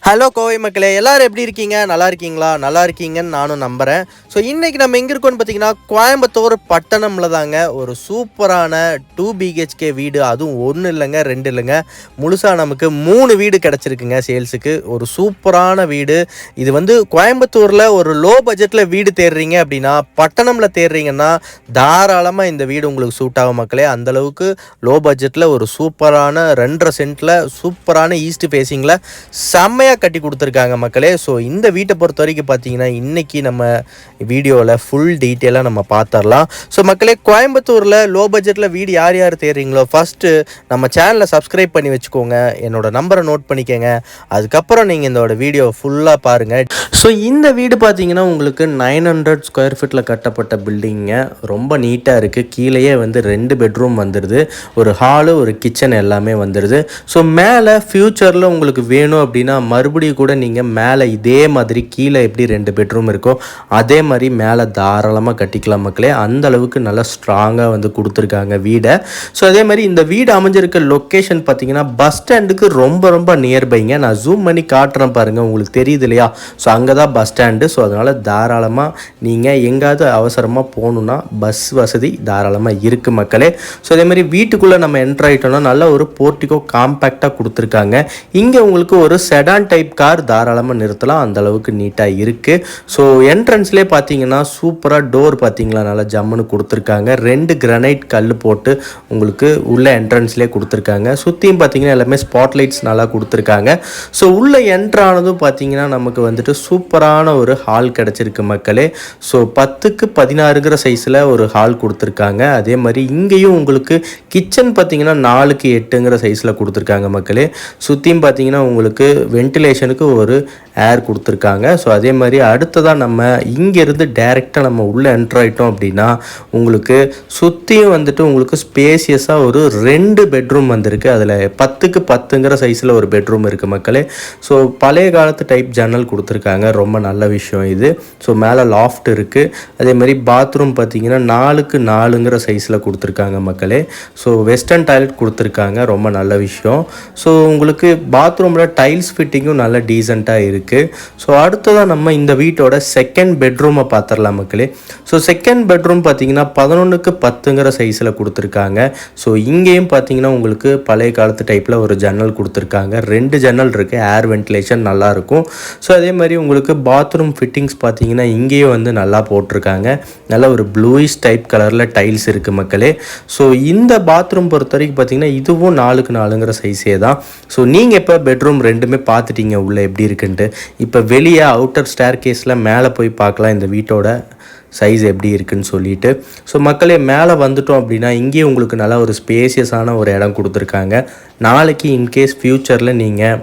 Hello Kovai மக்களே, எல்லோரும் எப்படி இருக்கீங்க? நல்லா இருக்கீங்களா? நல்லா இருக்கீங்கன்னு நானும் நம்புகிறேன். ஸோ இன்றைக்கி நம்ம எங்கே இருக்கோன்னு பார்த்தீங்கன்னா, கோயம்புத்தூர் பட்டணமில் தாங்க ஒரு சூப்பரான 2 BHK வீடு. அதுவும் 1 இல்லைங்க, 2 இல்லைங்க, முழுசாக நமக்கு 3 வீடு கிடச்சிருக்குங்க சேல்ஸுக்கு. ஒரு சூப்பரான வீடு. இது வந்து கோயம்புத்தூரில் ஒரு லோ பட்ஜெட்டில் வீடு தேடுறீங்க அப்படின்னா, பட்டணமில் தேடுறீங்கன்னா தாராளமாக இந்த வீடு உங்களுக்கு சூட் ஆகும் மக்களே. அந்தளவுக்கு லோ பட்ஜெட்டில் ஒரு சூப்பரான 2.5 சென்ட்டில் சூப்பரான ஈஸ்ட் ஃபேஸிங்கில் செம்மையாக கட்டி கொடுத்துருக்காங்க மக்களே. ஸோ இந்த வீட்டை பொறுத்த வரைக்கும் பார்த்தீங்கன்னா, இன்றைக்கி நம்ம வீடியோவில் ஃபுல் டீட்டெயிலாக நம்ம பார்த்துடலாம். ஸோ மக்களே, கோயம்புத்தூரில் லோ பட்ஜெட்டில் வீடு யார் யார் தேடுறீங்களோ ஃபஸ்ட்டு நம்ம சேனலை சப்ஸ்கிரைப் பண்ணி வச்சுக்கோங்க. என்னோடய நம்பரை நோட் பண்ணிக்கோங்க. அதுக்கப்புறம் நீங்கள் இதோட வீடியோ ஃபுல்லாக பாருங்கள். ஸோ இந்த வீடு பார்த்தீங்கன்னா உங்களுக்கு 900 ஸ்கொயர் ஃபீட்டில் கட்டப்பட்ட பில்டிங்க. ரொம்ப நீட்டாக இருக்குது. கீழேயே வந்து 2 பெட்ரூம் வந்துடுது, ஒரு ஹாலு, ஒரு கிச்சன் எல்லாமே வந்துடுது. ஸோ மேலே ஃப்யூச்சரில் உங்களுக்கு வேணும் அப்படின்னா மறுபடியும் கூட நீங்கள் மேலே இதே மாதிரி கீழே எப்படி 2 பெட்ரூம் இருக்கோ அதே மாதிரி மேலே தாராளமாக கட்டிக்கலாம் மக்களே. அந்த அளவுக்கு நல்லா ஸ்ட்ராங்காக வந்து கொடுத்துருக்காங்க வீடை. ஸோ அதே மாதிரி இந்த வீடு அமைஞ்சிருக்க லொக்கேஷன் பார்த்தீங்கன்னா பஸ் ஸ்டாண்டுக்கு ரொம்ப ரொம்ப நியர்பைங்க. நான் ஜூம் பண்ணி காட்டுறேன் பாருங்கள், உங்களுக்கு தெரியுது இல்லையா? ஸோ அங்கே தான் பஸ் ஸ்டாண்டு. ஸோ அதனால் தாராளமாக நீங்கள் எங்காவது அவசரமாக போகணுன்னா பஸ் வசதி தாராளமாக இருக்குது மக்களே. ஸோ அதே மாதிரி வீட்டுக்குள்ளே நம்ம என்ட்ரு ஆகிட்டோம்னா நல்ல ஒரு போர்ட்டிகோ காம்பேக்டாக கொடுத்துருக்காங்க. இங்கே உங்களுக்கு ஒரு செடான் டைப் கார் தாராளமாக நிறுத்தலாம், அந்தளவுக்கு நீட்டாக இருக்குது. ஸோ என்ட்ரன்ஸ்லேயே பார்த்தீங்கன்னா சூப்பராக டோர் பார்த்தீங்களா நல்லா ஜம்முன்னு கொடுத்துருக்காங்க. 2 கிரானைட் கல் போட்டு உங்களுக்கு உள்ள என்ட்ரன்ஸ்லேயே கொடுத்துருக்காங்க. சுற்றியும் பார்த்தீங்கன்னா எல்லாமே ஸ்பாட்லைட்ஸ் நல்லா கொடுத்துருக்காங்க. ஸோ உள்ளே என்ட்ரானதும் பார்த்தீங்கன்னா நமக்கு வந்துட்டு சூப்பரான ஒரு ஹால் கிடச்சிருக்கு மக்களே. ஸோ 10க்கு 16ங்கிற சைஸில் ஒரு ஹால் கொடுத்துருக்காங்க. அதே மாதிரி இங்கேயும் உங்களுக்கு கிச்சன் பார்த்தீங்கன்னா 4க்கு 8ங்கிற சைஸில் கொடுத்துருக்காங்க மக்களே. சுற்றியும் பார்த்தீங்கன்னா உங்களுக்கு வென்டிலேஷனுக்கு ஒரு ஏர் கொடுத்துருக்காங்க. ஸோ அதே மாதிரி அடுத்ததாக நம்ம இங்கேருந்து டைரெக்டாக நம்ம உள்ளே என்ட்ரு ஆகிட்டோம் அப்படின்னா உங்களுக்கு சுற்றியும் வந்துட்டு உங்களுக்கு ஸ்பேசியஸாக ஒரு 2 பெட்ரூம் வந்திருக்கு. அதில் 10க்கு 10ங்கிற சைஸில் ஒரு பெட்ரூம் இருக்குது மக்களே. ஸோ பழைய காலத்து டைப் ஜன்னல் கொடுத்துருக்காங்க, ரொம்ப நல்ல விஷயம் இது. ஸோ மேலே லாஃப்ட் இருக்குது. அதே மாதிரி பாத்ரூம் பார்த்தீங்கன்னா 4க்கு 4ங்கிற சைஸில் கொடுத்துருக்காங்க மக்களே. ஸோ வெஸ்டர்ன் டாய்லெட் கொடுத்துருக்காங்க, ரொம்ப நல்ல விஷயம். ஸோ உங்களுக்கு பாத்ரூமில் டைல்ஸ் ஃபிட்டிங்கும் நல்ல டீசெண்டாக இருக்குது. ஸோ அடுத்ததாக நம்ம இந்த வீட்டோட செகண்ட் பெட்ரூமை பார்த்துடலாம் மக்களே. ஸோ செகண்ட் பெட்ரூம் பார்த்தீங்கன்னா 11க்கு 10ங்கிற சைஸில் கொடுத்துருக்காங்க. ஸோ இங்கேயும் பார்த்தீங்கன்னா உங்களுக்கு பழைய காலத்து டைப்பில் ஒரு ஜன்னல் கொடுத்துருக்காங்க. 2 ஜன்னல் இருக்குது, ஏர் வென்டிலேஷன் நல்லாயிருக்கும். ஸோ அதே மாதிரி உங்களுக்கு பாத்ரூம் ஃபிட்டிங்ஸ் பார்த்தீங்கன்னா இங்கேயும் வந்து நல்லா போட்டிருக்காங்க. நல்ல ஒரு ப்ளூயிஷ் டைப் கலரில் டைல்ஸ் இருக்குது மக்களே. ஸோ இந்த பாத்ரூம் பொறுத்த வரைக்கும் பார்த்தீங்கன்னா இதுவும் 4க்கு 4ங்கிற சைஸே தான். ஸோ நீங்கள் இப்போ பெட்ரூம் 2மே பார்த்துட்டீங்க உள்ளே எப்படி இருக்குன்ட்டு. இப்போ வெளியே அவுட்டர் ஸ்டேர் கேஸில் மேலே போய் பார்க்கலாம் இந்த வீட்டோட சைஸ் எப்படி இருக்குன்னு சொல்லிட்டு. ஸோ மக்களே, மேலே வந்துட்டோம் அப்படின்னா இங்கேயே உங்களுக்கு நல்லா ஒரு ஸ்பேசியஸான ஒரு இடம் கொடுத்துருக்காங்க. நாளைக்கு இன்கேஸ் ஃப்யூச்சரில் நீங்கள்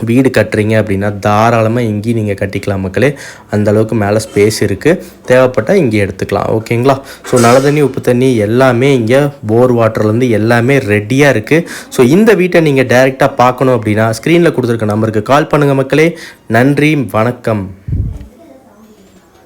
வீடு கட்டுறீங்க அப்படின்னா தாராளமாக இங்கேயும் நீங்கள் கட்டிக்கலாம் மக்களே. அந்தளவுக்கு மேலே ஸ்பேஸ் இருக்குது, தேவைப்பட்டால் இங்கே எடுத்துக்கலாம். ஓகேங்களா? ஸோ நல்ல தண்ணி, உப்பு தண்ணி எல்லாமே இங்கே போர் வாட்டர்லேருந்து எல்லாமே ரெடியாக இருக்குது. ஸோ இந்த வீட்டை நீங்கள் டைரெக்டாக பார்க்கணும் அப்படின்னா ஸ்க்ரீனில் கொடுத்துருக்க நம்பருக்கு கால் பண்ணுங்கள் மக்களே. நன்றி, வணக்கம்.